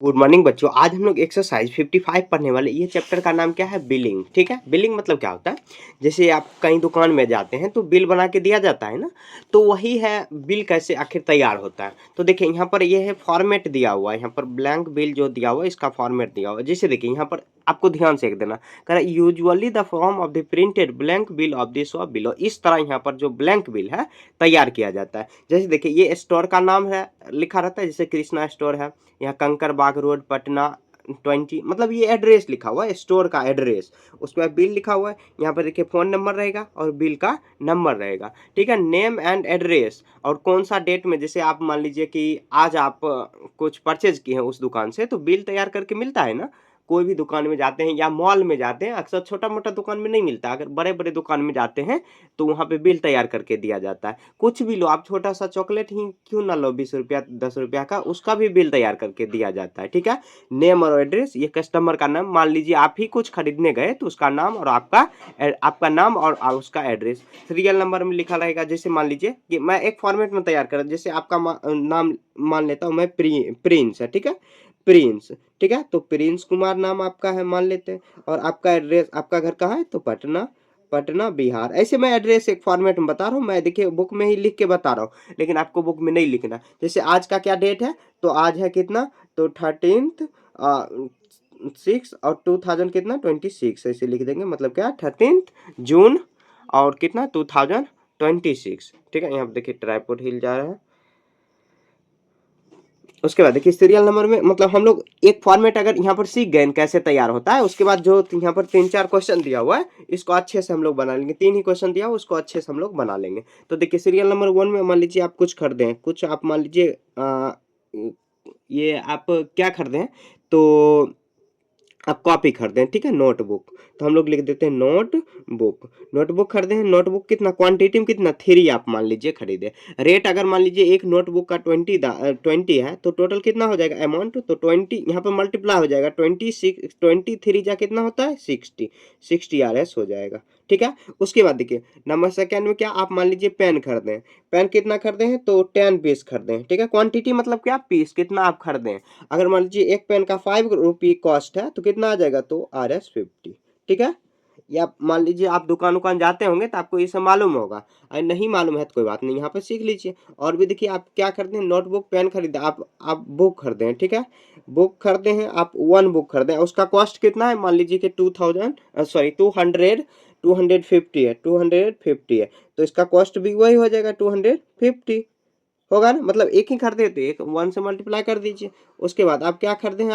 Good morning बच्चों। आज हम लोग एक्सरसाइज 55 पढ़ने वाले। ये चैप्टर का नाम क्या है? बिलिंग। ठीक है, बिलिंग मतलब क्या होता है? जैसे आप कहीं दुकान में जाते हैं तो बिल बना के दिया जाता है ना, तो वही है बिल कैसे आखिर तैयार होता है। तो देखिए यहाँ पर ये है फॉर्मेट दिया हुआ है, यहाँ पर ब्लैंक बिल जो दिया हुआ है इसका फॉर्मेट दिया हुआ है। जैसे देखिए यहाँ पर आपको ध्यान से एक देना, कह रहा है usually the form of the printed blank bill of this shop below. इस तरह यहाँ पर जो ब्लैंक बिल है तैयार किया जाता है। जैसे देखिए ये स्टोर का नाम है, लिखा रहता है, जैसे कृष्णा स्टोर है, यहाँ कंकरबाग रोड पटना 20, मतलब ये एड्रेस लिखा हुआ है, स्टोर का एड्रेस। उसके बाद बिल लिखा हुआ है, यहाँ पर देखिए फ़ोन नंबर रहेगा और बिल का नंबर रहेगा। ठीक है, नेम एंड एड्रेस और कौन सा डेट में, जैसे आप मान लीजिए कि आज आप कुछ परचेज किए हैं उस दुकान से, तो बिल तैयार करके मिलता है ना। कोई भी दुकान में जाते हैं या मॉल में जाते हैं, अक्सर छोटा मोटा दुकान में नहीं मिलता, अगर बड़े बड़े दुकान में जाते हैं तो वहाँ पे बिल तैयार करके दिया जाता है। कुछ भी लो, आप छोटा सा चॉकलेट ही क्यों ना लो, 20 रुपया 10 रुपया का, उसका भी बिल तैयार करके दिया जाता है। ठीक है, नेम और एड्रेस, ये कस्टमर का नाम, मान लीजिए आप ही कुछ खरीदने गए तो उसका नाम और आपका नाम और उसका एड्रेस सीरियल नंबर में लिखा रहेगा। जैसे मान लीजिए कि मैं एक फॉर्मेट में तैयार कर, जैसे आपका नाम मान लेता हूँ मैं, प्रिंस है। ठीक है, प्रिंस। ठीक है, तो प्रिंस कुमार नाम आपका है मान लेते हैं, और आपका एड्रेस, आपका घर कहाँ है, तो पटना, पटना बिहार। ऐसे मैं एड्रेस एक फॉर्मेट में बता रहा हूँ, मैं देखिए बुक में ही लिख के बता रहा हूँ, लेकिन आपको बुक में नहीं लिखना। जैसे आज का क्या डेट है, तो आज है कितना, तो 13th 6 और 2000 कितना 26, ऐसे लिख देंगे, मतलब क्या 13th जून और कितना 2026। ठीक है, यहाँ पे देखिए ट्राइपॉड हिल जा रहा है। उसके बाद देखिए सीरियल नंबर में, मतलब हम लोग एक फॉर्मेट अगर यहाँ पर सीख गए कैसे तैयार होता है, उसके बाद जो यहाँ पर 3-4 क्वेश्चन दिया हुआ है इसको अच्छे से हम लोग बना लेंगे। 3 ही क्वेश्चन दिया हुआ, उसको अच्छे से हम लोग बना लेंगे। तो देखिए सीरियल नंबर 1 में मान लीजिए आप कुछ खरीदे हैं, कुछ आप मान लीजिए ये आप क्या खरीदे हैं, तो आप कॉपी खरीदे हैं। ठीक है, नोटबुक, तो हम लोग लिख देते हैं नोटबुक। नोटबुक खरीदे हैं, नोटबुक कितना क्वांटिटी में, कितना 3 आप मान लीजिए खरीदे। रेट अगर मान लीजिए एक नोटबुक का 20 है, तो टोटल कितना हो जाएगा अमाउंट, तो 20 यहाँ पर मल्टीप्लाई हो जाएगा, 23 जा कितना होता है 60 RS हो जाएगा। ठीक है, उसके बाद देखिए नंबर सेकेंड में क्या, आप मान लीजिए पेन खरीदे हैं, पेन कितना खरीदे हैं, तो 10 पीस खरीदे हैं। ठीक है, क्वांटिटी मतलब क्या, पीस कितना आप खरीदे हैं। अगर मान लीजिए एक पेन का 5 रुपये कॉस्ट है, तो कितना आ जाएगा, तो RS 50। ठीक है, या मान लीजिए आप दुकान जाते होंगे तो आपको ये सब मालूम होगा, अगर नहीं मालूम है तो कोई बात नहीं, यहाँ पे सीख लीजिए। और भी देखिए आप क्या करते हैं, नोटबुक पेन खरीदे, आप बुक खरीदे हैं। ठीक है, बुक खरीदे हैं आप, 1 बुक खरीदे हैं, उसका कॉस्ट कितना है, मान लीजिए कि 250 है, 250 है, तो इसका कॉस्ट भी वही हो जाएगा 250 होगा ना, मतलब एक ही खरीदे तो एक 1 से मल्टीप्लाई कर दीजिए। उसके बाद आप क्या खरीदे हैं,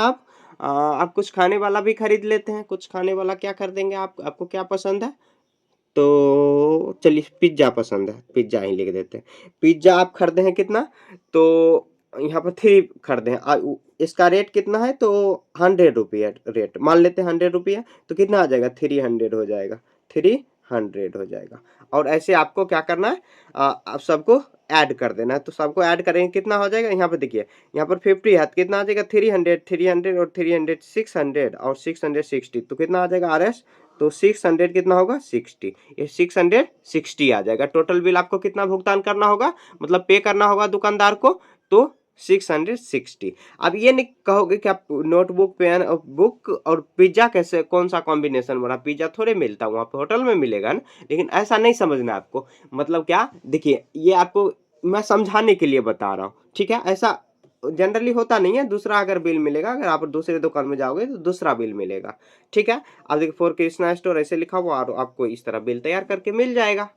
आप कुछ खाने वाला भी खरीद लेते हैं। कुछ खाने वाला क्या खरीदेंगे आप, आपको क्या पसंद है, तो चलिए पिज्जा पसंद है, पिज्जा ही लिख देते हैं। पिज्जा आप खरीदे हैं कितना, तो यहाँ पर 3 खरीदे हैं, इसका रेट कितना है, तो 100 रुपये रेट मान लेते हैं, 100 रुपये, तो कितना आ जाएगा 300 हो जाएगा, 300 हो जाएगा। और ऐसे आपको क्या करना है, आप सबको ऐड कर देना है। तो सबको ऐड करेंगे कितना हो जाएगा, यहाँ पे देखिए, यहाँ पर 50 है तो कितना आ जाएगा 300 और 300 600 और 660, तो कितना आ जाएगा RS, तो 600 कितना होगा 60, ये 660 आ जाएगा। टोटल बिल आपको कितना भुगतान करना होगा, मतलब पे करना होगा दुकानदार को, तो 660। अब ये नहीं कहोगे कि आप नोटबुक पेन और बुक और पिज्जा कैसे, कौन सा कॉम्बिनेशन बना, पिज्जा थोड़े मिलता वहाँ पे, होटल में मिलेगा ना। लेकिन ऐसा नहीं समझना आपको, मतलब क्या, देखिए ये आपको मैं समझाने के लिए बता रहा हूँ। ठीक है, ऐसा जनरली होता नहीं है, दूसरा अगर बिल मिलेगा, अगर आप दूसरे दुकान में जाओगे तो दूसरा बिल मिलेगा। ठीक है, अब देखिए फॉर कृष्णा स्टोर ऐसे लिखा हुआ और आपको इस तरह बिल तैयार करके मिल जाएगा।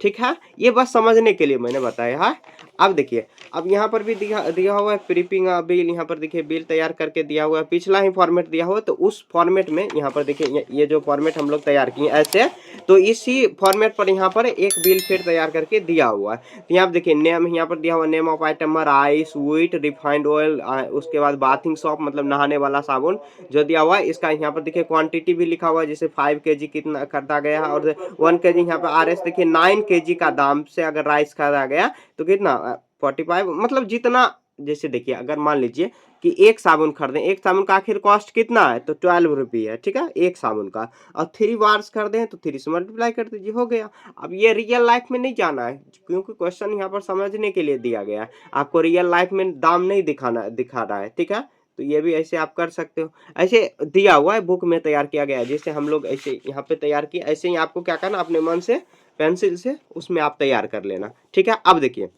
ठीक है, ये बस समझने के लिए मैंने बताया है। अब देखिए, अब यहाँ पर भी दिया दिया हुआ है प्रीपिंग बिल, यहाँ पर देखिए बिल तैयार करके दिया हुआ है, पिछला ही फॉर्मेट दिया हुआ है, तो उस फॉर्मेट में यहाँ पर देखिए ये जो फॉर्मेट हम लोग तैयार किए ऐसे, तो इसी फॉर्मेट पर यहाँ पर एक बिल फिर तैयार करके दिया हुआ है। तो यहाँ पर देखिए नेम, यहाँ पर दिया हुआ name of item rice wheat refined oil, उसके बाद बाथिंग सॉप मतलब नहाने वाला साबुन जो दिया हुआ है, इसका यहाँ पर देखिए क्वांटिटी भी लिखा हुआ है, जैसे 5 kg कितना खरीदा गया है, और 1 kg यहाँ पर RS देखिए 9 kg का दाम से अगर राइस खरीदा गया तो कितना 45, मतलब जितना, जैसे देखिए अगर मान लीजिए कि एक साबुन खरीदें, एक साबुन का आखिर कॉस्ट कितना है, तो 12 रुपये है। ठीक है, एक साबुन का, और 3 बार्स खरीदे हैं तो 3 से मल्टीप्लाई कर दीजिए, हो गया। अब ये रियल लाइफ में नहीं जाना है, क्योंकि क्वेश्चन यहाँ पर समझने के लिए दिया गया है, आपको रियल लाइफ में दाम नहीं दिखा रहा है। ठीक है, तो ये भी ऐसे आप कर सकते हो। ऐसे दिया हुआ है, बुक में तैयार किया गया है, जैसे हम लोग ऐसे यहाँ पे तैयार किया, ऐसे ही आपको क्या करना, अपने मन से पेंसिल से उसमें आप तैयार कर लेना। ठीक है, अब देखिए,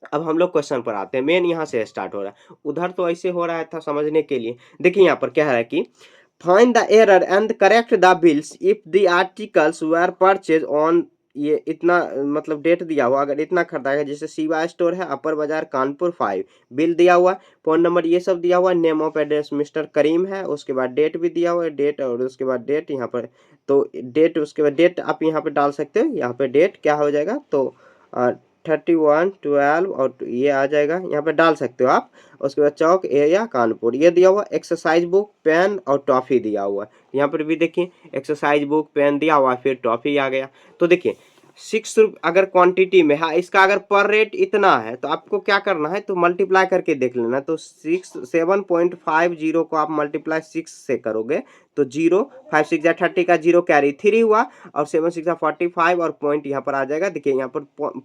अब हम लोग क्वेश्चन पर आते हैं। मेन यहाँ से स्टार्ट हो रहा है, उधर तो ऐसे हो रहा था समझने के लिए। देखिए यहाँ पर क्या है कि find the error and correct the bills if the articles were purchase on, ये इतना मतलब डेट दिया हुआ, अगर इतना खरीदा है, जैसे शिवा स्टोर है, अपर बाजार कानपुर 5, बिल दिया हुआ, फोन नंबर ये सब दिया हुआ, नेम ऑफ एड्रेस मिस्टर करीम है, उसके बाद डेट भी दिया हुआ है, डेट, और उसके बाद डेट यहाँ पर, तो डेट, उसके बाद डेट आप यहाँ पे डाल सकते हो। यहाँ पे डेट क्या हो जाएगा, तो 31/12 और ये आ जाएगा, यहाँ पे डाल सकते हो आप। उसके बाद चौक एरिया कानपुर, ये दिया हुआ, एक्सरसाइज बुक, पेन और टॉफी दिया हुआ है। यहाँ पर भी देखिए एक्सरसाइज बुक, पेन दिया हुआ, फिर टॉफी आ गया। तो देखिए 6 अगर क्वांटिटी में है, इसका अगर पर रेट इतना है, तो आपको क्या करना है, तो मल्टीप्लाई करके देख लेना। तो 7.50 को आप मल्टीप्लाई 6 से करोगे तो 0, 5 6 जा 30 का 0 कैरी 3 हुआ, और 7 6 जा 45 और पॉइंट यहाँ पर आ जाएगा। देखिए यहाँ पर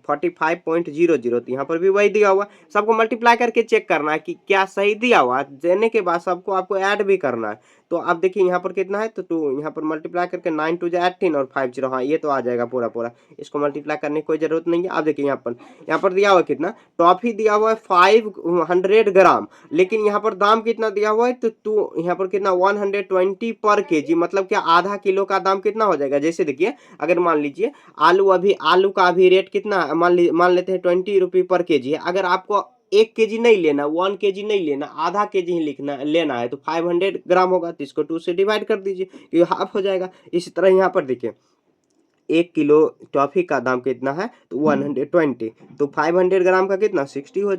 45.00, तो यहाँ पर भी वही दिया हुआ। सबको मल्टीप्लाई करके चेक करना है कि क्या सही दिया हुआ, देने के बाद सबको आपको ऐड भी करना है। तो आप देखिए यहाँ पर कितना है, तो 2 यहाँ पर मल्टीप्लाई करके 9 2 जा 18 और 5 0, हाँ ये तो आ जाएगा पूरा पूरा, इसको मल्टीप्लाई करने की कोई जरूरत नहीं है। अब देखिए यहाँ पर दिया हुआ कितना, टॉफी दिया हुआ है 500 ग्राम, लेकिन यहाँ पर दाम कितना दिया हुआ है, तो यहाँ पर कितना 120 पर केजी, मतलब क्या आधा किलो का दाम कितना हो जाएगा। जैसे देखिए अगर मान लीजिए आलू का अभी रेट कितना, मान लेते हैं 20 रुपये पर केजी है। अगर आपको 1 केजी नहीं लेना, 1 केजी नहीं लेना, आधा केजी ही लेना है, तो 500 ग्राम होगा, तो इसको 2 से डिवाइड कर दीजिए, ये हाफ हो जाएगा। इसी तरह यहाँ पर देखिए 1 किलो टॉफी का दाम कितना है, तो 120, तो 500 ग्राम का कितना 60 हो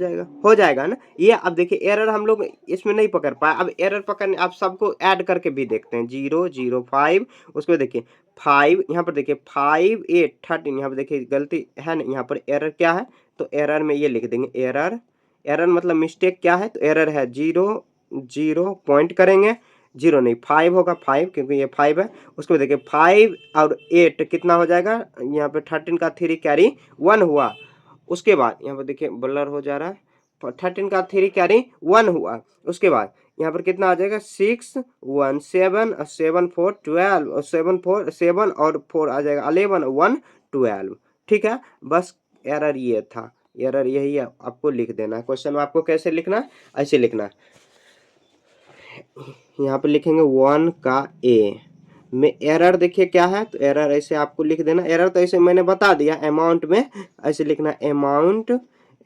जाएगा ना। ये अब देखिए एरर हम लोग इसमें नहीं पकड़ पाए, अब एरर पकड़ने आप सबको ऐड करके भी देखते हैं। 0 0 5, उसको देखिए 5, यहाँ पर देखिए 5 8 13, यहाँ पर देखिए गलती है ना, यहाँ पर एरर क्या है, तो एरर में ये लिख देंगे, एरर मतलब मिस्टेक क्या है, तो एरर है 0 0 पॉइंट करेंगे, 0 नहीं 5 होगा, 5 क्योंकि ये 5 है। उसके बाद देखिए 5 और 8 कितना हो जाएगा, यहाँ पे 13 का 3 कैरी 1 हुआ। उसके बाद यहाँ पर देखिए ब्लर हो जा रहा है, 13 का 3 कैरी 1 हुआ। उसके बाद यहाँ पर कितना आ जाएगा, 6 1 7 7 4 12, 7 और 4 आ जाएगा 11 1 12। ठीक है, बस एरर ये था, एरर यही है, आपको लिख देना है। क्वेश्चन में आपको कैसे लिखना है, ऐसे लिखना है, यहाँ पे लिखेंगे 1 का ए में एरर देखिए क्या है, तो एरर ऐसे आपको लिख देना। एरर तो ऐसे मैंने बता दिया, अमाउंट में ऐसे लिखना,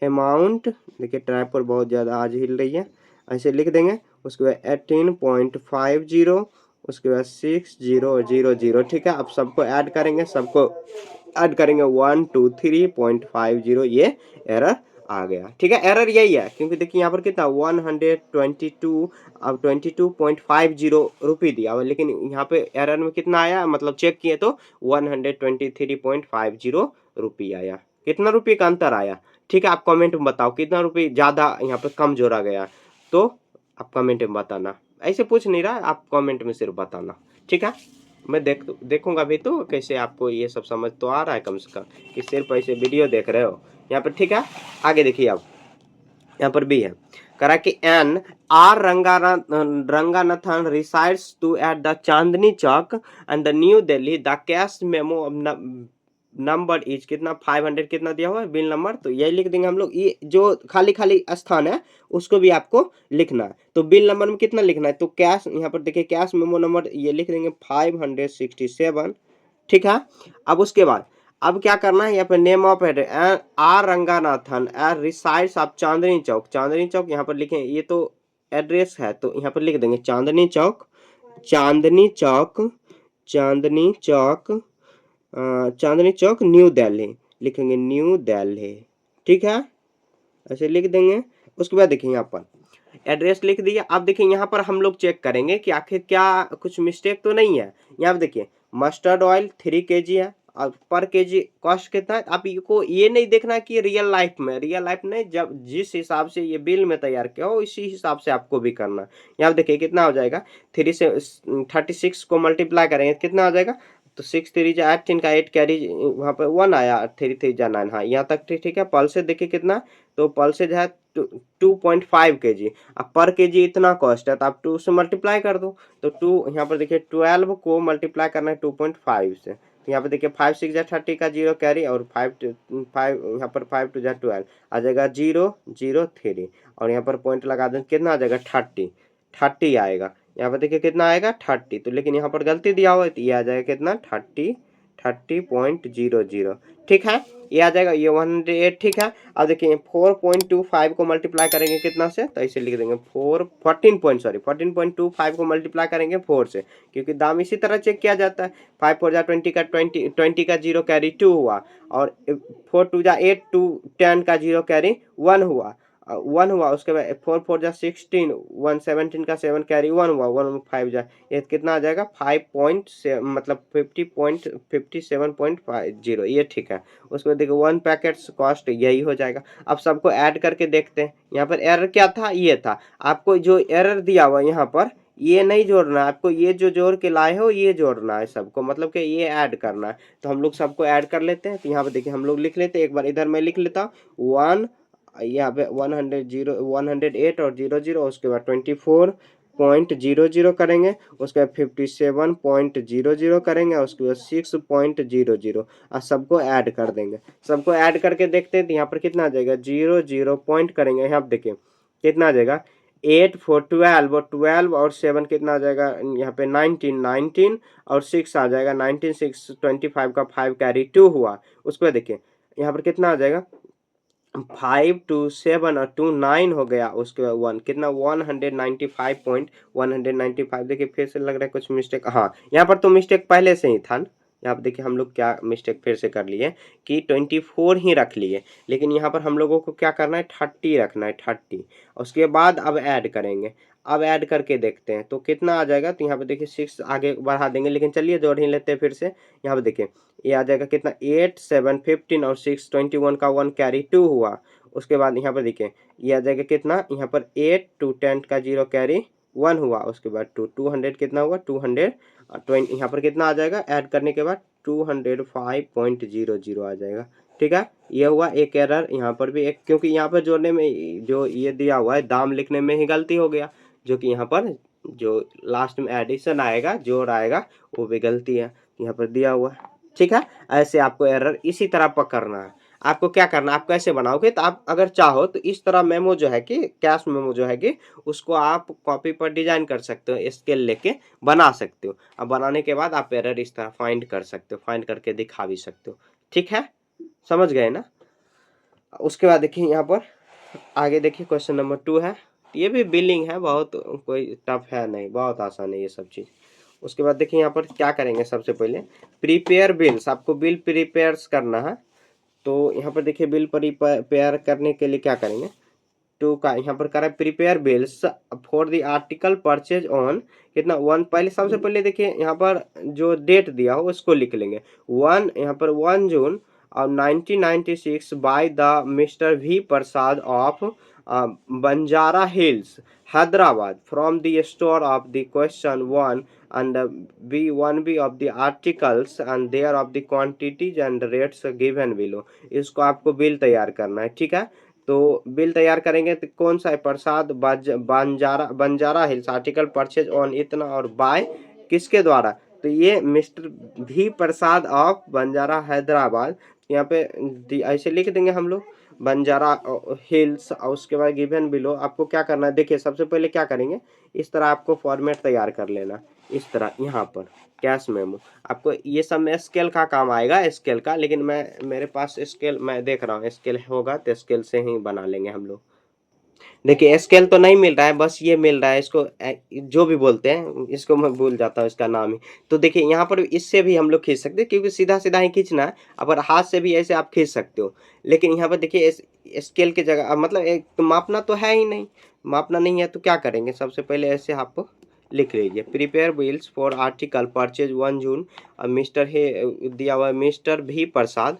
अमाउंट देखिए ट्राइपॉड बहुत ज़्यादा आज हिल रही है, ऐसे लिख देंगे। उसके बाद 18.50, उसके बाद 6000। ठीक है, अब सबको ऐड करेंगे, 1 2 3.50, ये एरर आ गया। ठीक है, एरर यही है, क्योंकि देखिए यहाँ पर कितना 122, अब 22.50 रुपये दिया हुआ, लेकिन यहाँ पे एरर में कितना आया, मतलब चेक किए तो 123.50 रुपये आया। कितना रुपये का अंतर आया, ठीक है, आप कमेंट में बताओ कितना रुपये ज़्यादा यहाँ पे कम जोड़ा गया, तो आप कमेंट में बताना। ऐसे पूछ नहीं रहा, आप कमेंट में सिर्फ बताना। ठीक है, मैं देखूंगा भी तो कैसे आपको ये सब समझ तो आ रहा है कम से कम, कि सिर्फ ऐसे वीडियो देख रहे हो यहाँ पर। ठीक है, आगे देखिए, अब यहाँ पर भी है करा कि N R Ranganathan resides to at the Chandni Chowk and the New Delhi, the cash memo number is कितना 500 कितना दिया हुआ है बिल नंबर, तो यही लिख देंगे हम लोग। ये जो खाली खाली स्थान है उसको भी आपको लिखना है। तो बिल नंबर में कितना लिखना है, तो कैश, यहाँ पर देखिए कैश मेमो नंबर ये लिख देंगे 567। ठीक है, अब उसके बाद अब क्या करना है, यहाँ पे नेम ऑफ एड्रेस आर रंगानाथन रिसाइड्स आप चांदनी चौक यहाँ पर लिखें, ये तो एड्रेस है, तो यहाँ पर लिख देंगे चांदनी चौक, चांदनी चौक न्यू दिल्ली, लिखेंगे न्यू दिल्ली। ठीक है, ऐसे लिख देंगे। उसके बाद देखिए यहाँ पर एड्रेस लिख दिया। अब देखिए यहाँ पर हम लोग चेक करेंगे कि आखिर क्या कुछ मिस्टेक तो नहीं है। यहाँ पर देखिए मस्टर्ड ऑयल 3 kg है, और पर केजी कॉस्ट कितना है। आपको ये नहीं देखना कि रियल लाइफ नहीं, जब जिस हिसाब से ये बिल में तैयार किया हो इसी हिसाब से आपको भी करना। यहाँ देखिए कितना हो जाएगा, 3 से 36 को मल्टीप्लाई करेंगे कितना आ जाएगा, तो 6 3 जा 18 का 8 कैरी वहाँ पर 1 आया, 3 3 जा 9, हाँ यहाँ तक ठीक है। पल्स से देखिए कितना, तो पल्सेज है 2.5 kg। अब पर केजी इतना कॉस्ट है तो आप 2 से मल्टीप्लाई कर दो। तो 2 यहाँ पर देखिए 12 को मल्टीप्लाई करना है 2.5 से। तो यहाँ पर देखिए 5 6 जा 30 का 0 कैरी, और 5 यहाँ पर 5 2 जा 12 आ जाएगा 0 0 3, और यहाँ पर पॉइंट लगा दें कितना आ जाएगा 30 आएगा। यहाँ पर देखिए कितना आएगा 30। तो लेकिन यहाँ पर गलती दिया हुआ है तो ये आ जाएगा कितना 30.00। ठीक है, ये आ जाएगा, ये 108। ठीक है, अब देखिए 4.25 को मल्टीप्लाई करेंगे कितना से, तो ऐसे लिख देंगे 14.25 को मल्टीप्लाई करेंगे 4 से, क्योंकि दाम इसी तरह चेक किया जाता है। 5 4 जा 20 का 20 का 0 कैरी 2 हुआ, और 4 2 जा 8 2 10 का 0 कैरी 1 हुआ, 1 हुआ। उसके बाद 4 4 जा 16 1 17 का 7 कैरी 1 हुआ, 1 5 जा ये कितना आ जाएगा 5 मतलब 57.50। ये ठीक है। उसके बाद देखो 1 पैकेट्स कॉस्ट यही हो जाएगा। अब सबको ऐड करके देखते हैं। यहाँ पर एरर क्या था, ये था। आपको जो एरर दिया हुआ यहाँ पर ये नहीं जोड़ना है, आपको ये जो जोड़ के लाए हो ये जोड़ना है सबको, मतलब कि ये ऐड करना है। तो हम लोग सबको ऐड कर लेते हैं। तो यहाँ पे देखिए हम लोग लिख लेते हैं, एक बार इधर मैं लिख लेता हूँ 1, यहाँ पे 108 और 00, उसके बाद 24.00 करेंगे, उसके बाद 57.00 करेंगे, उसके बाद 6.00, और सबको ऐड कर देंगे। सबको ऐड करके देखते हैं तो यहाँ पर कितना आ जाएगा 00 पॉइंट करेंगे। यहाँ पर देखिए कितना आ जाएगा 8 4 12, और 12 और 7 कितना आ जाएगा यहाँ पे 19 और 6 आ जाएगा 19 6 25 का 5 कैरी 2 हुआ। उसके बाद देखिए यहाँ पर कितना आ जाएगा 5 2 7 और 2 9 हो गया। उसके बाद 1 कितना 195.195। देखिए फिर से लग रहा है कुछ मिस्टेक, हाँ यहाँ पर तो मिस्टेक पहले से ही था ना। यहाँ पर देखिए हम लोग क्या मिस्टेक फिर से कर लिए कि 24 ही रख लिए, लेकिन यहाँ पर हम लोगों को क्या करना है 30 रखना है 30। उसके बाद अब ऐड करेंगे। अब ऐड करके देखते हैं तो कितना आ जाएगा। तो यहाँ पे देखिए 6 आगे बढ़ा देंगे, लेकिन चलिए जोड़ ही लेते हैं फिर से। यहाँ पे देखिए ये आ जाएगा कितना 8 7 15 और 6 21 का 1 कैरी 2 हुआ। उसके बाद यहाँ पर देखिए ये आ जाएगा कितना, यहाँ पर 8 2 10 का 0 कैरी 1 हुआ। उसके बाद 200 कितना हुआ 220, यहाँ पर कितना आ जाएगा ऐड करने के बाद 205.00 आ जाएगा। ठीक है, ये हुआ एक एरर यहाँ पर भी एक, क्योंकि यहाँ पर जोड़ने में जो ये दिया हुआ है दाम लिखने में ही गलती हो गया, जो कि यहाँ पर जो लास्ट में एडिशन आएगा जोड़ आएगा वो भी गलती है यहाँ पर दिया हुआ है। ठीक है, ऐसे आपको एरर इसी तरह पकड़ना है। आपको क्या करना है, आप कैसे बनाओगे, तो आप अगर चाहो तो इस तरह मेमो जो है कि कैश मेमो जो है कि उसको आप कॉपी पर डिजाइन कर सकते हो, स्केल लेके बना सकते हो। अब बनाने के बाद आप एरर इस तरह फाइंड कर सकते हो, फाइंड करके दिखा भी सकते हो। ठीक है, समझ गए ना। उसके बाद देखिए यहाँ पर आगे देखिए क्वेश्चन नंबर 2 है। ये भी बिलिंग है, बहुत कोई टफ है नहीं, बहुत आसान है ये सब चीज़। उसके बाद देखिए यहाँ पर क्या करेंगे, सबसे पहले प्रीपेयर बिल्स, आपको बिल प्रीपेयर करना है। तो यहाँ पर देखिए बिल प्रिपेयर करने के लिए क्या करेंगे, टू का यहाँ पर करें prepare bills for the article purchase on कितना 1। पहले सबसे पहले देखिए यहाँ पर जो डेट दिया हो उसको लिख लेंगे 1, यहाँ पर 1 जून और 1996 by the mister V Prasad of Banjara Hills Hyderabad from the store of the question 1 and B1B of the articles and there of the quantities and rates given below। इसको आपको बिल तैयार करना है। ठीक है, तो बिल तैयार करेंगे तो कौन सा है, Prasad Banjara hills article purchase on इतना और बाय किसके द्वारा, तो ये मिस्टर भी प्रसाद ऑफ बंजारा हैदराबाद। यहाँ पे ऐसे लिख देंगे हम लोग बंजारा हिल्स, और उसके बाद गिवन बिलो। आपको क्या करना है, देखिए सबसे पहले क्या करेंगे, इस तरह आपको फॉर्मेट तैयार कर लेना, इस तरह यहाँ पर कैश मेमो। आपको ये सब में स्केल का काम आएगा, स्केल का, लेकिन मेरे पास स्केल मैं देख रहा हूँ स्केल होगा तो स्केल से ही बना लेंगे हम लोग। देखिए स्केल तो नहीं मिल रहा है, बस ये मिल रहा है, इसको जो भी बोलते हैं, इसको मैं भूल जाता हूँ इसका नाम ही। तो देखिए यहाँ पर इससे भी हम लोग खींच सकते हैं, क्योंकि सीधा सीधा ही खींचना है। अगर हाथ से भी ऐसे आप खींच सकते हो, लेकिन यहाँ पर देखिए स्केल की जगह मतलब एक मापना तो है ही नहीं, मापना नहीं है तो क्या करेंगे, सबसे पहले ऐसे आप लिख लीजिए prepare bills for article purchase 1 June mister दिया हुआ मिस्टर भी प्रसाद।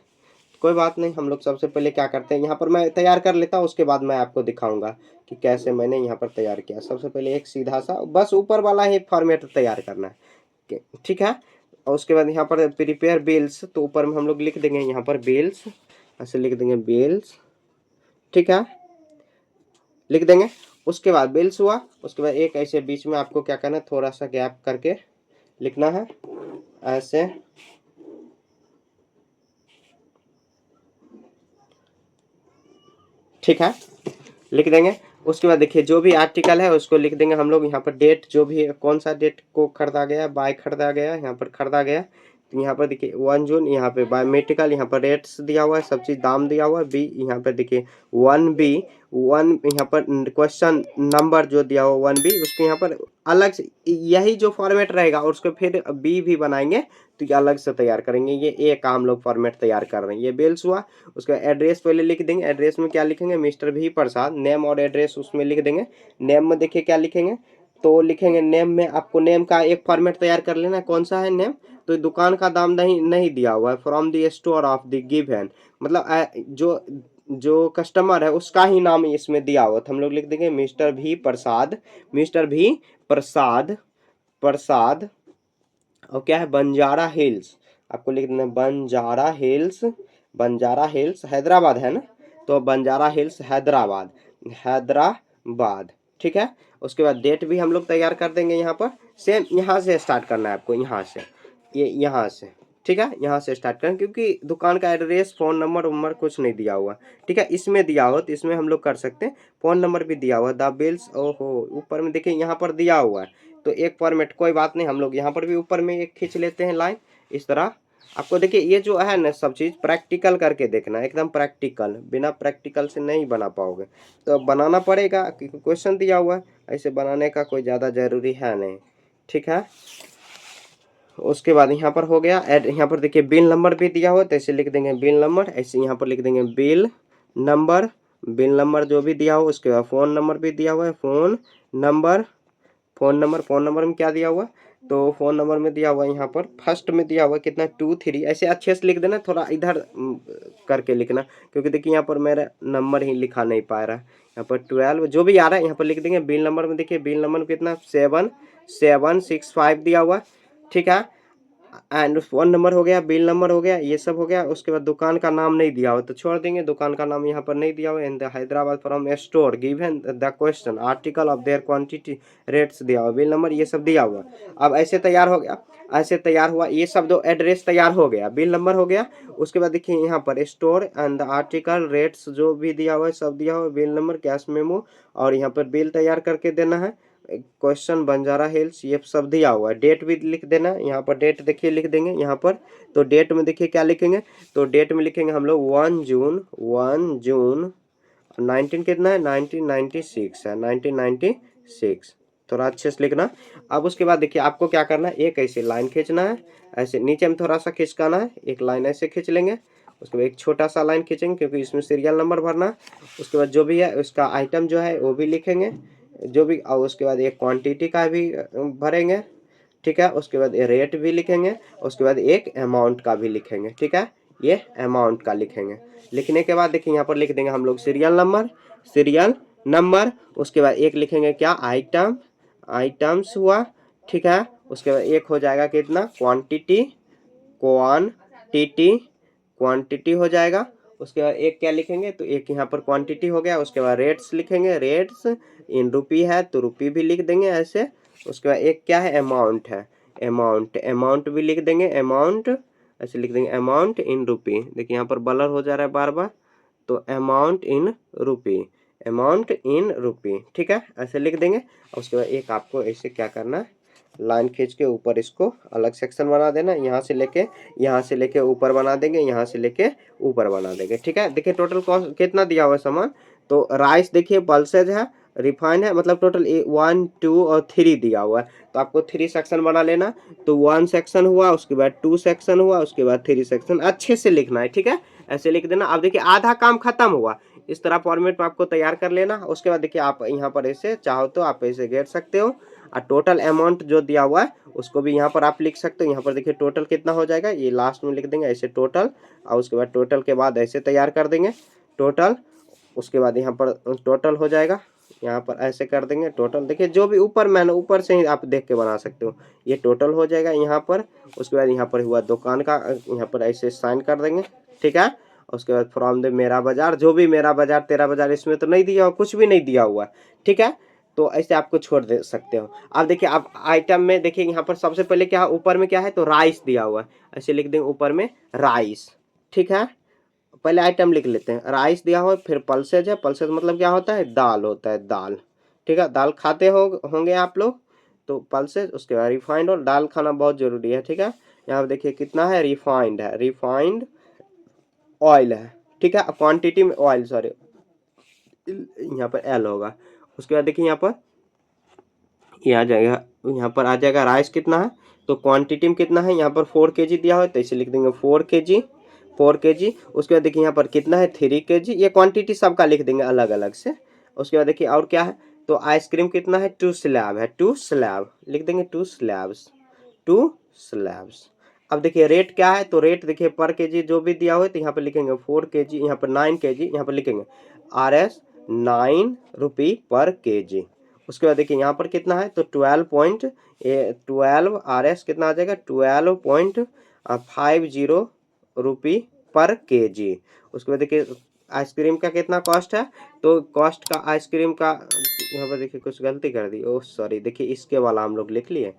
कोई बात नहीं, हम लोग सबसे पहले क्या करते हैं, यहाँ पर मैं तैयार कर लेता हूँ, उसके बाद मैं आपको दिखाऊंगा कि कैसे मैंने यहाँ पर तैयार किया। सबसे पहले एक सीधा सा बस ऊपर वाला ही फॉर्मेट तैयार करना है। ठीक है, और उसके बाद यहाँ पर प्रिपेयर बिल्स, तो ऊपर में हम लोग लिख देंगे यहाँ पर बिल्स, ऐसे लिख देंगे बिल्स ठीक है, लिख देंगे। उसके बाद बिल्स हुआ, उसके बाद एक ऐसे बीच में आपको क्या करना है, थोड़ा सा गैप करके लिखना है ऐसे, ठीक है, लिख देंगे। उसके बाद देखिए जो भी आर्टिकल है उसको लिख देंगे हम लोग यहाँ पर, डेट जो भी है, कौन सा डेट को खरीदा गया, बाय खरीदा गया, यहाँ पर खरीदा गया, तो यहाँ पर देखिए 1 जून, यहाँ पे बायोमेट्रिकल, यहाँ पर रेट्स दिया हुआ है, सब चीज़ दाम दिया हुआ है। बी यहाँ पर देखिए 1B, 1 यहाँ पर क्वेश्चन नंबर जो दिया हुआ 1B, उसके यहाँ पर अलग से यही जो फॉर्मेट रहेगा, और उसको फिर बी भी बनाएंगे तो ये अलग से तैयार करेंगे। ये ए का हम लोग फॉर्मेट तैयार कर रहे हैं। ये बिल्स हुआ। उसका एड्रेस पहले लिख देंगे। एड्रेस में क्या लिखेंगे, मिस्टर भी प्रसाद, नेम और एड्रेस उसमें लिख देंगे। नेम में देखिए क्या लिखेंगे, तो लिखेंगे नेम में आपको नेम का एक फॉर्मेट तैयार कर लेना है। कौन सा है नेम, तो दुकान का दाम नहीं दिया हुआ है, from the store of the given, मतलब जो कस्टमर है उसका ही नाम इसमें दिया हुआ, तो हम लोग लिख देंगे मिस्टर भी प्रसाद, मिस्टर भी प्रसाद, प्रसाद, और क्या है, बंजारा हिल्स, आपको लिख देना बंजारा हिल्स, बंजारा हिल्स हैदराबाद है ना, तो बंजारा हिल्स हैदराबाद, हैदराबाद, ठीक है। उसके बाद डेट भी हम लोग तैयार कर देंगे। यहाँ पर सेम यहाँ से स्टार्ट करना है आपको, यहाँ से, ये यहाँ से, ठीक है, यहाँ से स्टार्ट करें, क्योंकि दुकान का एड्रेस, फ़ोन नंबर उम्र कुछ नहीं दिया हुआ, ठीक है। इसमें दिया हो तो इसमें हम लोग कर सकते हैं। फ़ोन नंबर भी दिया हुआ है, द बिल्स, ओहो ऊपर में देखिए यहाँ पर दिया हुआ है, तो एक फॉर्मेट, कोई बात नहीं, हम लोग यहाँ पर भी ऊपर में एक खींच लेते हैं लाइन इस तरह। आपको देखिए ये जो है ना सब चीज़ प्रैक्टिकल करके देखना है, एकदम प्रैक्टिकल, बिना प्रैक्टिकल से नहीं बना पाओगे, तो बनाना पड़ेगा क्योंकि क्वेश्चन दिया हुआ है। ऐसे बनाने का कोई ज़्यादा ज़रूरी है नहीं, ठीक है। उसके बाद यहाँ पर हो गया ऐड, यहाँ पर देखिए बिल नंबर भी दिया हुआ है, तो ऐसे लिख देंगे बिल नंबर, ऐसे यहाँ पर लिख देंगे बिल नंबर, बिल नंबर जो भी दिया हुआ। उसके बाद फ़ोन नंबर भी दिया हुआ है, phone number, phone number, phone number में क्या दिया हुआ, तो फ़ोन नंबर में दिया हुआ है यहाँ पर फर्स्ट में दिया हुआ है कितना 23, ऐसे अच्छे से लिख देना, थोड़ा इधर करके लिखना, क्योंकि देखिए यहाँ पर मेरा नंबर ही लिखा नहीं पा रहा है। यहाँ पर 12 जो भी आ रहा है यहाँ पर लिख देंगे। बिल नंबर में देखिए बिल नंबर कितना 7765 दिया हुआ, ठीक है। एंड फ़ोन नंबर हो गया, बिल नंबर हो गया, ये सब हो गया। उसके बाद दुकान का नाम नहीं दिया हुआ तो छोड़ देंगे, दुकान का नाम यहाँ पर नहीं दिया हुआ। In the Hyderabad from A store given the question article of their quantity rates दिया हुआ, बिल नंबर ये सब दिया हुआ। अब ऐसे तैयार हो गया, ऐसे तैयार हुआ, ये सब दो एड्रेस तैयार हो गया, बिल नंबर हो गया। उसके बाद देखिए यहाँ पर store and the article rates जो भी दिया हुआ है सब दिया हुआ, बिल नंबर, कैश मेमो, और यहाँ पर बिल तैयार करके देना है। क्वेश्चन बंजारा हिल्स ये सब दिया हुआ है। डेट भी लिख देना, यहाँ पर डेट देखिए लिख देंगे यहाँ पर। तो डेट में देखिए क्या लिखेंगे, तो डेट में लिखेंगे हम लोग 1 जून, 1 जून 19 कितना है 1996 है, 1996, थोड़ा अच्छे से लिखना। अब उसके बाद देखिए आपको क्या करना है, एक ऐसे लाइन खींचना है, ऐसे नीचे में थोड़ा सा खिसकाना है, एक लाइन ऐसे खींच लेंगे। उसके बाद एक छोटा सा लाइन खींचेंगे क्योंकि इसमें सीरियल नंबर भरना है। उसके बाद जो भी है उसका आइटम जो है वो भी लिखेंगे जो भी, और उसके बाद एक क्वांटिटी का भी भरेंगे, ठीक है। उसके बाद रेट भी लिखेंगे, उसके बाद एक अमाउंट का भी लिखेंगे, ठीक है। ये अमाउंट का लिखेंगे। लिखने के बाद देखिए यहाँ पर लिख देंगे हम लोग सीरियल नंबर, सीरियल नंबर। उसके बाद एक लिखेंगे क्या, आइटम, आइटम्स हुआ, ठीक है। उसके बाद एक हो जाएगा कितना, क्वांटिटी, क्वांटिटी, क्वांटिटी हो जाएगा। उसके बाद एक क्या लिखेंगे, तो एक यहाँ पर क्वांटिटी हो गया। उसके बाद रेट्स लिखेंगे, रेट्स इन रुपी है तो रुपी भी लिख देंगे ऐसे। उसके बाद एक क्या है, अमाउंट है, अमाउंट, अमाउंट भी लिख देंगे, अमाउंट ऐसे लिख देंगे, अमाउंट इन रुपी। देखिए यहाँ पर ब्लर हो जा रहा है बार बार, तो amount in rupee, amount in रुपी, ठीक है, ऐसे लिख देंगे। उसके बाद एक आपको ऐसे क्या करना है, लाइन खींच के ऊपर इसको अलग सेक्शन बना देना, यहाँ से लेके ऊपर बना देंगे, यहाँ से लेके ऊपर बना देंगे, ठीक है। देखिए टोटल कॉस्ट कितना दिया हुआ है सामान, तो राइस देखिए पल्सेज है, रिफाइंड है, मतलब टोटल 1 2 और 3 दिया हुआ है, तो आपको 3 सेक्शन बना लेना। तो 1 सेक्शन हुआ, उसके बाद 2 सेक्शन हुआ, उसके बाद 3 सेक्शन, अच्छे से लिखना है, ठीक है, ऐसे लिख देना। अब देखिए आधा काम खत्म हुआ, इस तरह फॉर्मेट में आपको तैयार कर लेना। उसके बाद देखिए आप यहाँ पर ऐसे चाहो तो आप ऐसे घेर सकते हो, और टोटल अमाउंट जो दिया हुआ है उसको भी यहाँ पर आप लिख सकते हो। यहाँ पर देखिए टोटल कितना हो जाएगा, ये लास्ट में लिख देंगे ऐसे टोटल, और उसके बाद टोटल के बाद ऐसे तैयार कर देंगे टोटल। उसके बाद यहाँ पर टोटल हो जाएगा, यहाँ पर ऐसे कर देंगे टोटल। देखिए जो भी ऊपर मैंने ऊपर से ही आप देख के बना सकते हो, ये टोटल हो जाएगा यहाँ पर। उसके बाद यहाँ पर हुआ दुकान का, यहाँ पर ऐसे साइन कर देंगे, ठीक है। उसके बाद फ्रॉम द मेरा बाजार, जो भी मेरा बाजार तेरा बाजार इसमें तो नहीं दिया हुआ, कुछ भी नहीं दिया हुआ, ठीक है। तो ऐसे आपको छोड़ दे सकते हो। अब देखिए आप आइटम में देखिए यहाँ पर सबसे पहले क्या है, ऊपर में क्या है तो राइस दिया हुआ है, ऐसे लिख देंगे ऊपर में राइस, ठीक है। पहले आइटम लिख लेते हैं, राइस दिया हुआ है, फिर पल्सेज है, पल्सेज मतलब क्या होता है, दाल होता है, दाल, ठीक है। दाल खाते होंगे आप लोग, तो पल्सेज, उसके बाद रिफाइंड, और दाल खाना बहुत जरूरी है, ठीक है। यहाँ पे देखिए कितना है, रिफाइंड है, रिफाइंड ऑयल है, ठीक है। क्वांटिटी में ऑयल, सॉरी यहाँ पर एल होगा। उसके बाद देखिए यहाँ पर ये आ जाएगा, यहाँ पर आ जाएगा राइस कितना है, तो क्वांटिटी में कितना है, यहाँ पर 4 kg दिया हुआ है, तो इसे लिख देंगे 4 kg, 4 kg। उसके बाद देखिए यहाँ पर कितना है 3 kg, ये क्वांटिटी सबका लिख देंगे अलग अलग से। उसके बाद देखिए और क्या है, तो आइसक्रीम कितना है, 2 स्लैब है, 2 स्लैब लिख देंगे, 2 स्लैब्स, 2 स्लैब्स। अब देखिए रेट क्या है, तो रेट देखिए पर केजी जो भी दिया हुआ है, तो यहाँ पर लिखेंगे 4 kg, यहाँ पर 9 kg, यहाँ पर लिखेंगे RS 9 रुपये पर केजी। उसके बाद देखिए यहाँ पर कितना है, तो 12 RS कितना आ जाएगा, 12.50 रुपये पर केजी। उसके बाद देखिए आइसक्रीम का कितना कॉस्ट है, तो कॉस्ट का आइसक्रीम का यहाँ पर देखिए कुछ गलती कर दी, ओह सॉरी, देखिए इसके वाला हम लोग लिख लिए,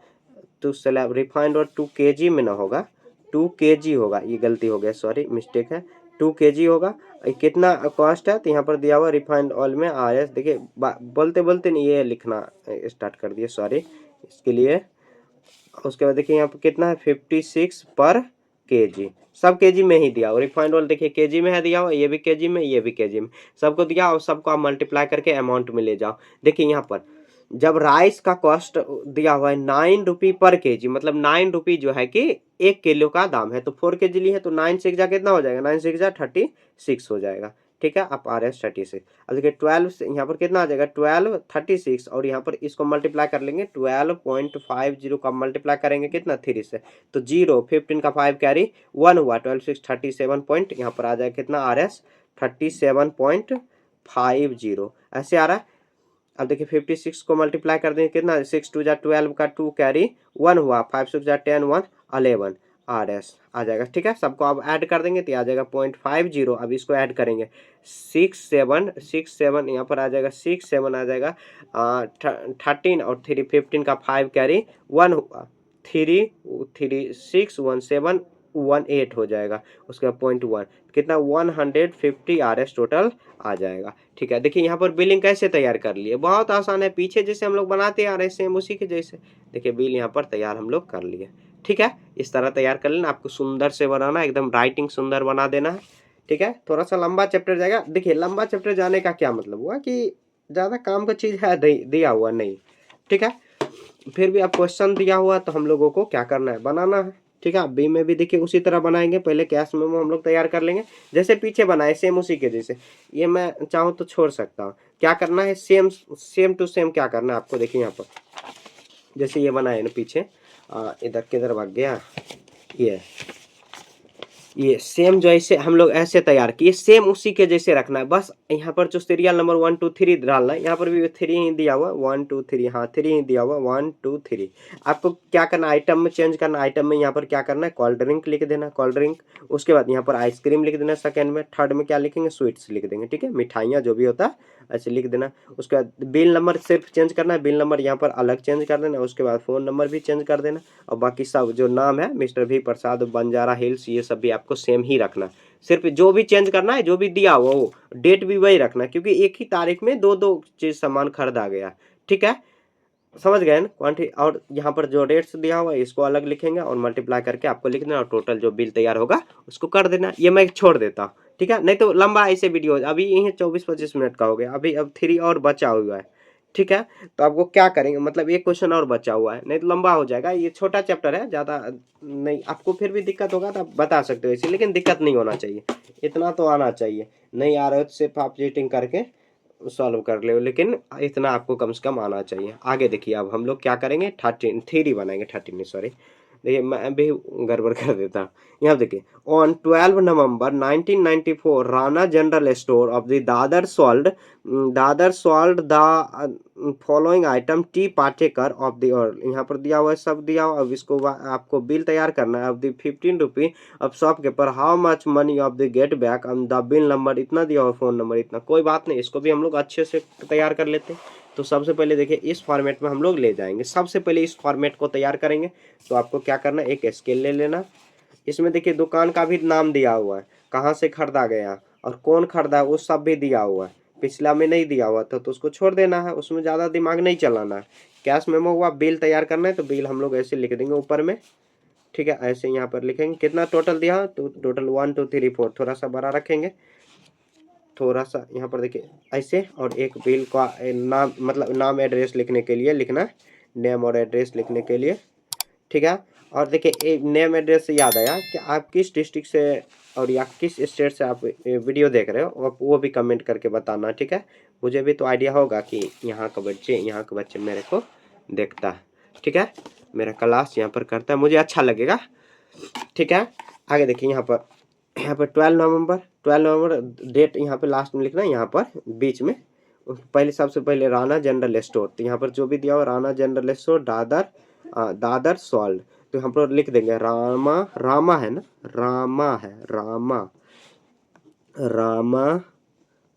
2 स्लैब रिफाइंड, और 2 kg में ना होगा, 2 kg होगा, ये गलती हो गया, सॉरी मिस्टेक है, 2 kg होगा। कितना कॉस्ट है, तो यहाँ पर दिया हुआ रिफाइंड ऑयल में RS, देखिए बोलते बोलते नहीं ये लिखना स्टार्ट कर दिए, सॉरी इसके लिए। उसके बाद देखिए यहाँ पर कितना है, 56 पर केजी, सब केजी में ही दिया और रिफाइंड ऑयल देखिए केजी में है दिया हुआ, ये भी केजी में, ये भी केजी में, सबको दिया और सबको आप मल्टीप्लाई करके अमाउंट में ले जाओ। देखिए यहाँ पर जब राइस का कॉस्ट दिया हुआ है 9 रुपये पर केजी, मतलब 9 रुपये जो है कि 1 किलो का दाम है, तो 4 kg ली है, तो 9 से जा कितना हो जाएगा, 9 से जा 36 हो जाएगा, ठीक है। आप RS 36, अब देखिए 12 से यहाँ पर कितना आ जाएगा, 12 36, और यहाँ पर इसको मल्टीप्लाई कर लेंगे, 12.50 का मल्टीप्लाई करेंगे कितना 3 से, तो 0 15 का 5 कैरी 1 हुआ, 12 6 37 पॉइंट, यहाँ पर आ जाएगा कितना RS 37.50, ऐसे आ रहा है। अब देखिए 56 को मल्टीप्लाई कर देंगे कितना, 6 2 जा 12 का 2 कैरी 1 हुआ, 5 6 जा 10 1 11 RS आ जाएगा, ठीक है। सबको अब ऐड कर देंगे तो आ जाएगा 0.50, अब इसको ऐड करेंगे 6 7 यहाँ पर आ जाएगा 6 7 आ जाएगा 13 और 3 15 का 5 कैरी 1 हुआ, 3 3 6 1 7 1 8 हो जाएगा, उसका 0.1 कितना 150 RS टोटल आ जाएगा, ठीक है। देखिए यहाँ पर बिलिंग कैसे तैयार कर लिए, बहुत आसान है, पीछे जैसे हम लोग बनाते आ रहे हैं सेम उसी के जैसे, देखिए बिल यहाँ पर तैयार हम लोग कर लिए, ठीक है। इस तरह तैयार कर लेना, आपको सुंदर से बनाना, एकदम राइटिंग सुंदर बना देना है, ठीक है। थोड़ा सा लंबा चैप्टर जाएगा, देखिए लंबा चैप्टर जाने का क्या मतलब हुआ कि ज़्यादा काम का चीज़ है दिया हुआ नहीं, ठीक है। फिर भी अब क्वेश्चन दिया हुआ तो हम लोगों को क्या करना है, बनाना है, ठीक है। बी में भी देखिए उसी तरह बनाएंगे, पहले कैश मेमो हम लोग तैयार कर लेंगे, जैसे पीछे बनाए सेम उसी के जैसे, ये मैं चाहूँ तो छोड़ सकता हूँ, क्या करना है सेम टू सेम क्या करना है आपको, देखिए यहाँ पर जैसे ये बनाए ना पीछे, इधर किधर भाग गया, ये सेम जो ऐसे हम लोग ऐसे तैयार किए, सेम उसी के जैसे रखना है, बस यहाँ पर जो सीरियल नंबर 1 2 3 डालना है, यहाँ पर भी 3 ही दिया हुआ 1 2 3, हाँ 3 ही दिया हुआ 1 2 3। आपको क्या करना, आइटम में चेंज करना, आइटम में यहाँ पर क्या करना है, कोल्ड ड्रिंक लिख देना, कोल्ड ड्रिंक, उसके बाद यहाँ पर आइसक्रीम लिख देना, सेकेंड में, थर्ड में क्या लिखेंगे, स्वीट्स लिख देंगे, ठीक है, मिठाइयाँ जो भी होता है ऐसे लिख देना। उसके बाद बिल नंबर सिर्फ चेंज करना है, बिल नंबर यहाँ पर अलग चेंज कर देना, उसके बाद फ़ोन नंबर भी चेंज कर देना, और बाकी सब जो नाम है मिस्टर V प्रसाद बंजारा हिल्स, ये सब भी आपको सेम ही रखना, सिर्फ जो भी चेंज करना है, जो भी दिया हुआ वो डेट भी वही रखना, क्योंकि एक ही तारीख में दो दो चीज़ सामान खरीदा गया, ठीक है, समझ गए ना क्वांटिटी। और यहाँ पर जो रेट्स दिया हुआ है इसको अलग लिखेंगे और मल्टीप्लाई करके आपको लिख देना, और टोटल जो बिल तैयार होगा उसको कर देना, ये मैं छोड़ देता हूँ, ठीक है, नहीं तो लंबा ऐसे वीडियो, अभी यही 24-25 मिनट का हो गया, अभी अब 3 और बचा हुआ है, ठीक है। तो आपको क्या करेंगे, मतलब एक क्वेश्चन और बचा हुआ है, नहीं तो लंबा हो जाएगा, ये छोटा चैप्टर है, ज़्यादा नहीं, आपको फिर भी दिक्कत होगा तो आप बता सकते हो इसे, लेकिन दिक्कत नहीं होना चाहिए, इतना तो आना चाहिए, नहीं आ रहा है तो सिर्फ आप चीटिंग करके सॉल्व कर ले, लेकिन इतना आपको कम से कम आना चाहिए। आगे देखिए अब हम लोग क्या करेंगे, 13 3 बनाएंगे, 13 नहीं सॉरी, देखिए मैं भी गड़बड़ कर देता हूँ। यहाँ देखिए, on 12 November 1994 Rana general store of the Dadar sold the following item T Patekar of the, और यहाँ पर दिया हुआ है, सब दिया हुआ। अब इसको आपको बिल तैयार करना है। अब द 15 रुपी अब shopkeeper how much money of the get back, the bill number इतना दिया हुआ, फोन नंबर इतना। कोई बात नहीं, इसको भी हम लोग अच्छे से तैयार कर लेते हैं। तो सबसे पहले देखिए इस फॉर्मेट में हम लोग ले जाएंगे। सबसे पहले इस फॉर्मेट को तैयार करेंगे। तो आपको क्या करना है, एक स्केल ले लेना। इसमें देखिए दुकान का भी नाम दिया हुआ है, कहाँ से खरीदा गया और कौन खरीदा है वो सब भी दिया हुआ है। पिछला में नहीं दिया हुआ था तो उसको छोड़ देना है, उसमें ज़्यादा दिमाग नहीं चलाना है। कैश मेमो हुआ, बिल तैयार करना है तो बिल हम लोग ऐसे लिख देंगे ऊपर में। ठीक है, ऐसे यहाँ पर लिखेंगे कितना टोटल दिया, तो टोटल 1 2 3 4, थोड़ा सा बड़ा रखेंगे, थोड़ा सा यहाँ पर देखिए ऐसे। और एक बिल का नाम, मतलब नाम एड्रेस लिखने के लिए लिखना है, नेम और एड्रेस लिखने के लिए। ठीक है, और देखिए नेम एड्रेस से याद आया कि आप किस डिस्ट्रिक्ट से और या किस स्टेट से आप वीडियो देख रहे हो, आप वो भी कमेंट करके बताना। ठीक है, मुझे भी तो आइडिया होगा कि यहाँ का बच्चे मेरे को देखता है। ठीक है, मेरा क्लास यहाँ पर करता है, मुझे अच्छा लगेगा। ठीक है, आगे देखिए यहाँ पर 12 नवंबर डेट यहाँ पे लास्ट में लिखना है, यहाँ पर बीच में। पहले सबसे पहले राणा जनरल स्टोर, तो यहाँ पर जो भी दिया हो Rana general store Dadar sold, तो यहाँ पर लिख देंगे रामा है ना,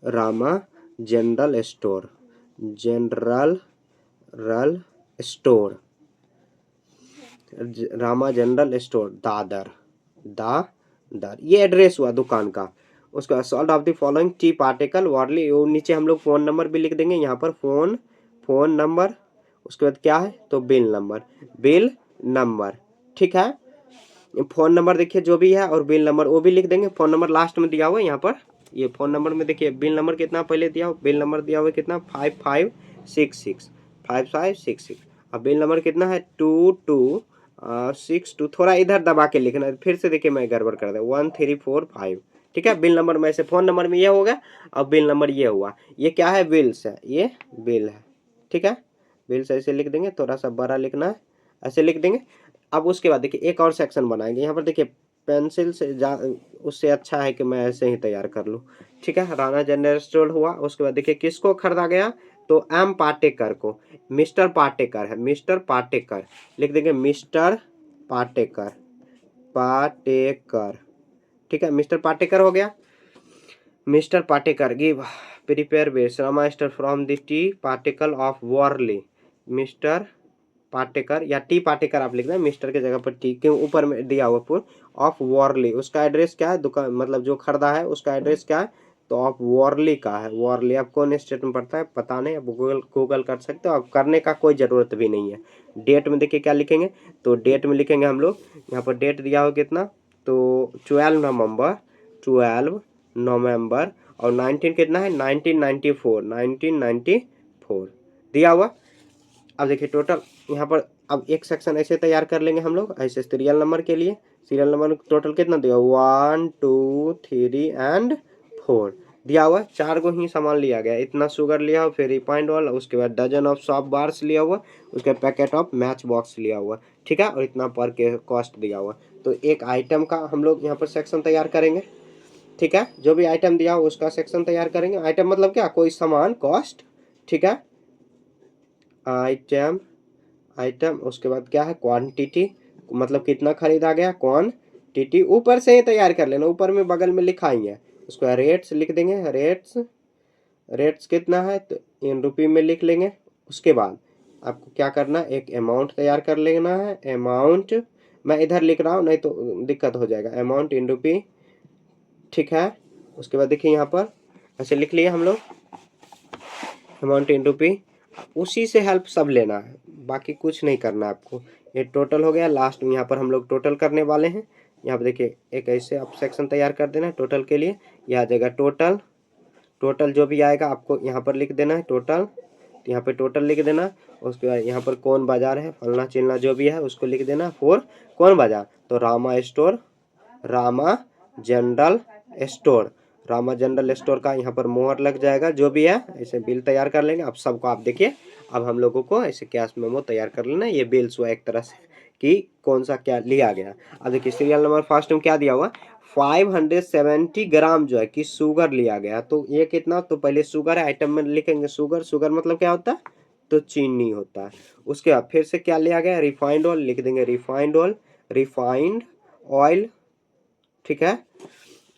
Rama general store Rama general store Dadar, ये एड्रेस हुआ दुकान का। उसके बाद sold of the following tea particle वार्ली, नीचे हम लोग फोन नंबर भी लिख देंगे, यहाँ पर फोन नंबर। उसके बाद क्या है, तो बिल नंबर। ठीक है, फोन नंबर देखिए जो भी है और बिल नंबर वो भी लिख देंगे। फोन नंबर लास्ट में दिया हुआ है यहाँ पर, ये फोन नंबर में देखिए बिल नंबर कितना पहले दिया हुआ, बिल नंबर दिया हुआ है कितना 5566। अब बिल नंबर कितना है 2262, थोड़ा इधर दबा के लिखना है, फिर से देखिए मैं गड़बड़ कर दिया 1345। ठीक है, बिल नंबर में से फोन नंबर में ये हो गया, अब बिल नंबर ये हुआ। ये क्या है, बिल्स है, ये बिल है। ठीक है, बिल्स ऐसे लिख देंगे, थोड़ा सा बड़ा लिखना है, ऐसे लिख देंगे। अब उसके बाद देखिए एक और सेक्शन बनाएंगे, यहाँ पर देखिए पेंसिल से उससे अच्छा है कि मैं ऐसे ही तैयार कर लूँ। ठीक है, राणा जनरल स्टोर हुआ। उसके बाद देखिए किसको खरीदा गया, तो एम पाटेकर को, मिस्टर पाटेकर है, मिस्टर पाटेकर लिख देंगे, मिस्टर पाटेकर। ठीक है, मिस्टर पाटेकर हो गया। Mister Patekar give prepare base रामा स्टर from the T particle of वॉरली। मिस्टर पाटेकर या टी पाटेकर आप लिख दें, मिस्टर के जगह पर टी के ऊपर में दिया हुआ पूर्ण ऑफ वॉरली। उसका एड्रेस क्या है, दुकान मतलब जो खरीदा है उसका एड्रेस क्या है, तो ऑफ वॉरली का है। वॉरली आप कौन स्टेट में पड़ता है पता नहीं, आप गूगल कर सकते हो, अब करने का कोई ज़रूरत भी नहीं है। डेट में देखिए क्या लिखेंगे, तो डेट में लिखेंगे हम लोग, यहाँ पर डेट दिया हो कितना, तो 12 नवंबर और 19 कितना है 1994 दिया हुआ। अब देखिए टोटल यहाँ पर, अब एक सेक्शन ऐसे तैयार कर लेंगे हम लोग ऐसे सीरियल नंबर के लिए। सीरियल नंबर टोटल कितना दिया, 1 2 3 एंड 4 दिया हुआ है। 4 को ही सामान लिया गया, इतना शुगर लिया हुआ, फिर रिफाइंड ऑयल, उसके बाद डजन ऑफ सॉफ्ट बार्स लिया हुआ, उसके पैकेट ऑफ मैच बॉक्स लिया हुआ। ठीक है, और इतना पर के कॉस्ट दिया हुआ। तो एक आइटम का हम लोग यहाँ पर सेक्शन तैयार करेंगे। ठीक है, जो भी आइटम दिया हो उसका सेक्शन तैयार करेंगे। आइटम मतलब क्या, कोई सामान, कॉस्ट। ठीक है, आइटम उसके बाद क्या है, क्वांटिटी, मतलब कितना खरीदा गया, क्वांटिटी ऊपर से ही तैयार कर लेना, ऊपर में बगल में लिखा ही है। उसको रेट्स लिख देंगे, रेट्स कितना है तो इन रुपये में लिख लेंगे। उसके बाद आपको क्या करना है, एक अमाउंट तैयार कर लेना है। अमाउंट मैं इधर लिख रहा हूँ, नहीं तो दिक्कत हो जाएगा, अमाउंट इन रुपी। ठीक है, उसके बाद देखिए यहाँ पर ऐसे लिख लिए हम लोग, अमाउंट इन रुपी। उसी से हेल्प सब लेना है, बाकी कुछ नहीं करना है आपको। ये टोटल हो गया, लास्ट में यहाँ पर हम लोग टोटल करने वाले हैं। यहाँ पर देखिए एक ऐसे आप सेक्शन तैयार कर देना है टोटल के लिए। यह आ जाएगा टोटल जो भी आएगा आपको यहाँ पर लिख देना है टोटल, यहाँ पे टोटल लिख देना। उसके बाद यहाँ पर कौन बाजार है, फलना चिलना जो भी है उसको लिख देना। फॉर कौन बाजार, तो रामा जनरल स्टोर का यहाँ पर मोहर लग जाएगा। जो भी है ऐसे बिल तैयार कर लेंगे। अब सबको आप देखिए, अब हम लोगों को ऐसे कैश मेमो तैयार कर लेना। ये बिल्स हुआ एक तरह से कि कौन सा क्या लिया गया। अब देखिए सीरियल नंबर फर्स्ट में क्या दिया हुआ, 570 ग्राम जो है कि शुगर लिया गया। तो ये कितना, तो पहले शुगर है, आइटम में लिखेंगे शुगर, शुगर मतलब क्या होता है, तो चीनी होता है। उसके बाद फिर से क्या लिया गया, रिफाइंड ऑयल, लिख देंगे रिफाइंड ऑयल, रिफाइंड ऑयल, ठीक है।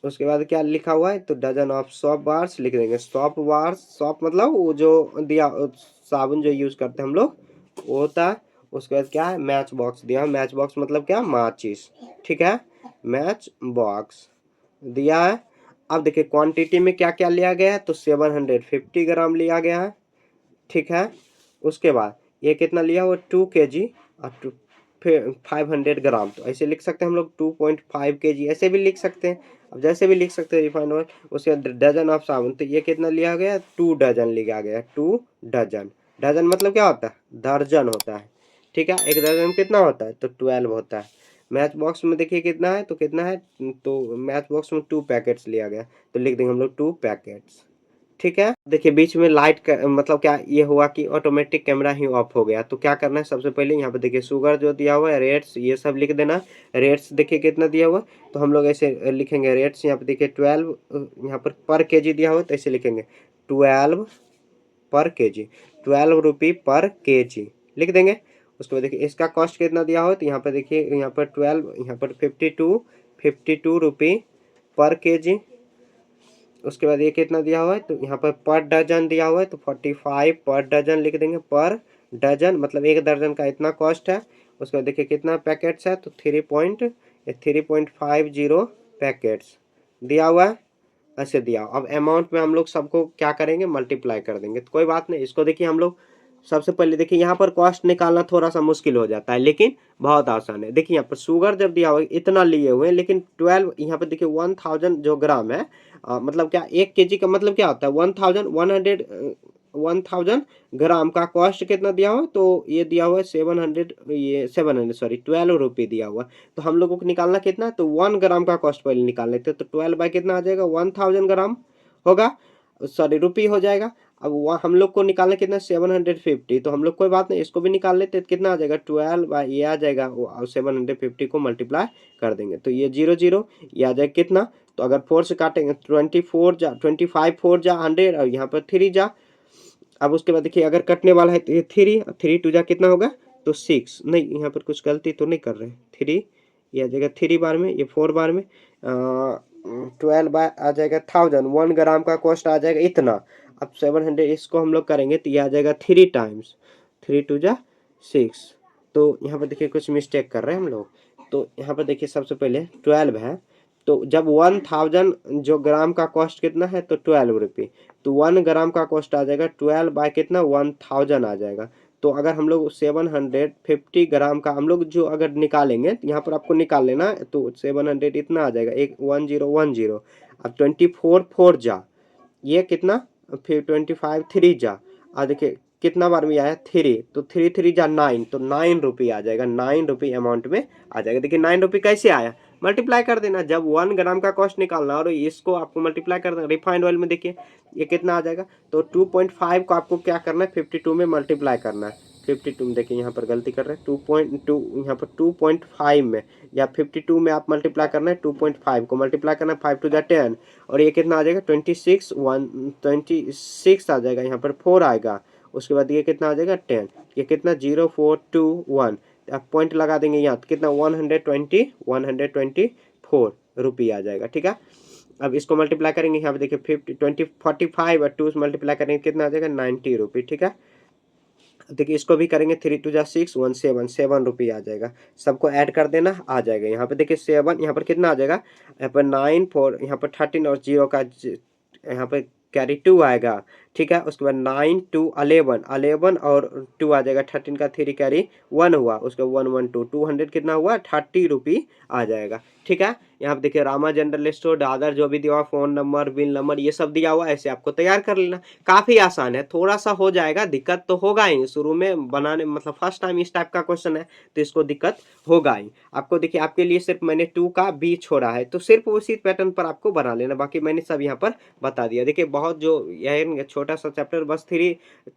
उसके बाद क्या लिखा हुआ है, तो डजन ऑफ सॉप बार्स, लिख देंगे सॉप बार्स, सॉप मतलब वो जो दिया साबुन जो यूज करते हैं हम लोग वो होता है। उसके बाद क्या है, मैच बॉक्स दिया है, मैच बॉक्स मतलब क्या, माचिस, ठीक है, मैच बॉक्स दिया है। अब देखिए क्वांटिटी में क्या क्या लिया गया है, तो 750 ग्राम लिया गया है, ठीक है। उसके बाद ये कितना लिया हुआ, 2 kg और 500 ग्राम, तो ऐसे लिख सकते हैं हम लोग 2.5 kg, ऐसे भी लिख सकते हैं, अब जैसे भी लिख सकते हैं रिफाइंड ऑयल। उसके बाद डजन ऑफ साबुन, तो ये कितना लिया गया, 2 डजन लिया गया, 2 डजन, डजन मतलब क्या होता है, दर्जन होता है, ठीक है। एक दर्जन कितना होता है, तो 12 होता है। मैच बॉक्स में देखिए कितना है, तो कितना है, तो मैच बॉक्स में 2 पैकेट्स लिया गया, तो लिख देंगे हम लोग 2 पैकेट्स, ठीक है। देखिए बीच में लाइट का मतलब क्या ये हुआ कि ऑटोमेटिक कैमरा ही ऑफ हो गया। तो क्या करना है, सबसे पहले यहाँ पे देखिए शुगर जो दिया हुआ है, रेट्स ये सब लिख देना। रेट्स देखिए कितना दिया हुआ है, तो हम लोग ऐसे लिखेंगे रेट्स, यहाँ पे देखिए 12, यहाँ पर केजी दिया हुआ है, तो ऐसे लिखेंगे 12 पर केजी, 12 रुपी पर केजी लिख देंगे। उसके बाद देखिए इसका कॉस्ट कितना दिया हुआ है, तो यहाँ पर देखिए यहाँ पर 12, यहाँ पर 52 रुपी पर केजी। उसके बाद ये कितना दिया हुआ है, तो यहाँ पर डजन दिया हुआ है, तो 45 पर डजन लिख देंगे, पर डजन मतलब एक दर्जन का इतना कॉस्ट है। उसके बाद देखिए कितना पैकेट्स है, तो 3.50 पैकेट्स दिया हुआ है, ऐसे दिया। अब अमाउंट में हम लोग सबको क्या करेंगे, मल्टीप्लाई कर देंगे, तो कोई बात नहीं। इसको देखिए हम लोग सबसे पहले देखिए यहाँ पर कॉस्ट निकालना थोड़ा सा मुश्किल हो जाता है, लेकिन बहुत आसान है। देखिए यहाँ पर शुगर जब दिया हुआ है इतना लिए हुए हैं, लेकिन 12 यहाँ पर देखिए 1000 जो ग्राम है, मतलब क्या 1 kg का मतलब क्या होता है, 1000 ग्राम का कॉस्ट कितना दिया हुआ है, तो ये दिया हुआ है 700, ये 700 सॉरी 12 रुपये दिया हुआ है। तो हम लोगों को निकालना कितना है, तो 1 ग्राम का कॉस्ट पहले निकाल लेते हैं, तो 12 बाई कितना आ जाएगा, 1000 ग्राम होगा, सॉरी रुपी हो जाएगा। अब वहाँ हम लोग को निकालना कितना, 750, तो हम लोग कोई बात नहीं इसको भी निकाल लेते, कितना आ जाएगा 12 बाई ये आ जाएगा, 750 को मल्टीप्लाई कर देंगे, तो ये 0 0 ये आ जाएगा कितना, तो अगर 4 से काटेंगे 24 जा 25 4 जा 100, और यहाँ पर 3 जा। अब उसके बाद देखिए अगर कटने वाला है तो ये 3 2 जा कितना होगा, तो 6, नहीं यहाँ पर कुछ गलती तो नहीं कर रहे हैं, 3 ये आ जाएगा 3 बार में, ये 4 बार में, 12 बाय आ जाएगा 1000, 1 ग्राम का कॉस्ट आ जाएगा इतना। अब 700 इसको हम लोग करेंगे तो ये आ जाएगा 3 टाइम्स, 3 2 जा 6। तो यहाँ पर देखिए कुछ मिस्टेक कर रहे हैं हम लोग, तो यहाँ पर देखिए सबसे पहले 12 है, तो जब 1000 जो ग्राम का कॉस्ट कितना है, तो 12 रुपये, तो 1 ग्राम का कॉस्ट आ जाएगा 12 बाय कितना, 1000 आ जाएगा। तो अगर हम लोग 750 ग्राम का हम लोग जो अगर निकालेंगे, तो यहाँ पर आपको निकाल लेना है, तो 700 इतना आ जाएगा, एक 1010। अब 24 4 जा ये कितना, फिर 25 3 जा, देखिए कितना बार में आया 3, तो 3 3 जा 9, तो 9 रुपये आ जाएगा, 9 रुपये अमाउंट में आ जाएगा। देखिए 9 रुपये कैसे आया, मल्टीप्लाई कर देना, जब 1 ग्राम का कॉस्ट निकालना और इसको आपको मल्टीप्लाई कर देना। रिफाइंड ऑयल में देखिए ये कितना आ जाएगा, तो 2.5 को आपको क्या करना है, 52 में मल्टीप्लाई करना है। 52 में देखिए यहाँ पर गलती कर रहे हैं, 2.2 यहाँ पर 2.5 में या 52 में आप मल्टीप्लाई करना है, 2.5 को मल्टीप्लाई करना है, 5 2 जा 10, और ये कितना आ जाएगा 26 आ जाएगा, यहाँ पर 4 आएगा। उसके बाद ये कितना आ जाएगा 10, ये कितना 0 4 2 1, आप पॉइंट लगा देंगे यहाँ, तो कितना 124 रुपये आ जाएगा, ठीक है। अब इसको मल्टीप्लाई करेंगे, यहाँ पे देखिए 45 और 2 मल्टीप्लाई करेंगे कितना आ जाएगा 90 रुपये, ठीक है। देखिए इसको भी करेंगे, 3 2 जा 6 1 7 7 रुपये आ जाएगा, सबको ऐड कर देना आ जाएगा। यहाँ पे देखिए 7 यहाँ पर कितना आ जाएगा, यहाँ पर 9 4 यहाँ पर 13 और 0 का यहाँ पर कैरी 2 आएगा, ठीक है। उसके बाद 9 2 11 11 और 2 आ जाएगा, 13 का 3 कैरी 1 हुआ, उसके 1 1 2 200 कितना हुआ 30 रुपये आ जाएगा, ठीक है। यहाँ पे देखिए रामा जनरल स्टोर दादर जो भी दिया हुआ फोन नंबर बिल नंबर ये सब दिया हुआ, ऐसे आपको तैयार कर लेना। काफी आसान है, थोड़ा सा हो जाएगा, दिक्कत तो होगा ही शुरू में बनाने, मतलब फर्स्ट टाइम इस टाइप का क्वेश्चन है तो इसको दिक्कत होगा ही आपको। देखिए आपके लिए सिर्फ मैंने 2 का बी छोड़ा है, तो सिर्फ उसी पैटर्न पर आपको बना लेना, बाकी मैंने सब यहाँ पर बता दिया। देखिए बहुत जो यह छोटे छोटा सा चैप्टर, बस थ्री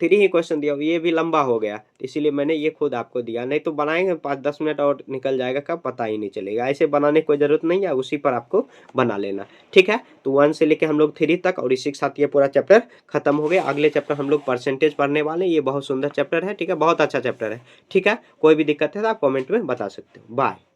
ही क्वेश्चन दिया, ये भी लंबा हो गया, इसीलिए मैंने ये खुद आपको दिया, नहीं तो बनाएंगे 5-10 मिनट और निकल जाएगा, कब पता ही नहीं चलेगा। ऐसे बनाने की कोई ज़रूरत नहीं है, उसी पर आपको बना लेना, ठीक है। तो 1 से लेके हम लोग 3 तक, और इसी के साथ ये पूरा चैप्टर खत्म हो गया। अगले चैप्टर हम लोग परसेंटेज पढ़ने वाले हैं, ये बहुत सुंदर चैप्टर है, ठीक है, बहुत अच्छा चैप्टर है, ठीक है। कोई भी दिक्कत है तो आप कमेंट में बता सकते हो। बाय।